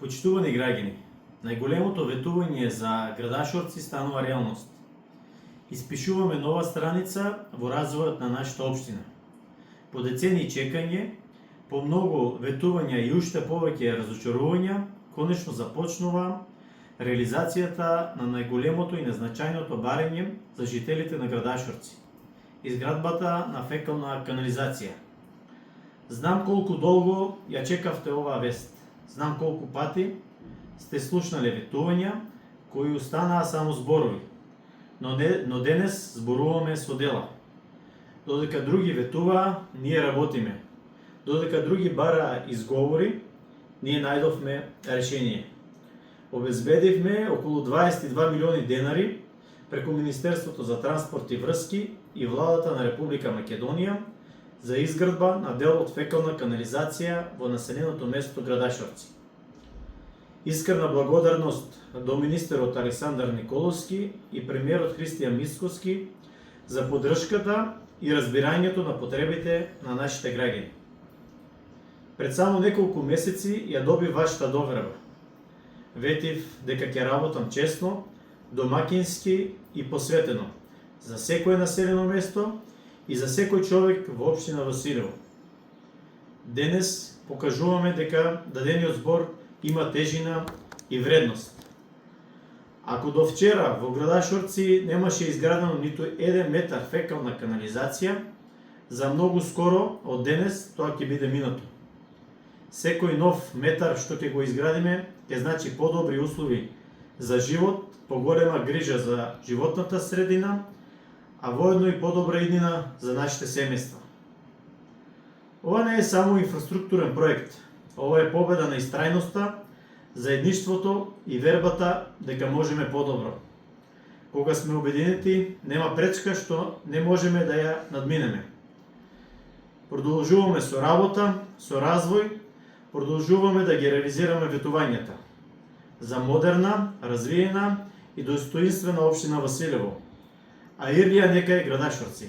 Почитувани граѓани, најголемото ветување за Градашорци станува реалност. Испишуваме нова страница во развојот на нашата општина. По децении чекање, по многу ветувања и уште повеќе разочарувања, конечно започнува реализацијата на најголемото и незначајното барење за жителите на Градашорци – изградбата на фекална канализација. Знам колку долго ја чекавте оваа вест. Знам колку пати сте слушнале ветувања кои останаа само зборови, но денес зборуваме со дела. Додека други ветуваа, ние работиме. Додека други бараа изговори, ние најдовме решение. Обезбедивме околу 22 милиони денари преку Министерството за транспорт и врски и владата на Република Македонија за изградба на дел од фекална канализација во населеното место Градашорци. Искрена благодарност до министерот Александар Николовски и премиерот Христијан Мицкоски за поддршката и разбирањето на потребите на нашите граѓани. Пред само неколку месеци ја доби вашата доверба. Ветив дека ќе работам честно, домакински и посветено за секое населено место и за секој човек во општина Василево. Денес покажуваме дека дадениот збор има тежина и вредност. Ако до вчера во Градашорци немаше изградено ниту 1 метар фекална канализација, за многу скоро од денес тоа ќе биде минато. Секој нов метар што ќе го изградиме ќе значи подобри услови за живот, поголема грижа за животната средина, а воедно и подобра иднина за нашите семејства. Ова не е само инфраструктурен проект, ова е победа на истрајноста, заедништвото и вербата дека можеме подобро. Кога сме обединети, нема пречка што не можеме да ја надминеме. Продолжуваме со работа, со развој, продолжуваме да ги реализираме ветувањата за модерна, развиена и достоинствена општина Василево, а Ирлија нека е Градашорци.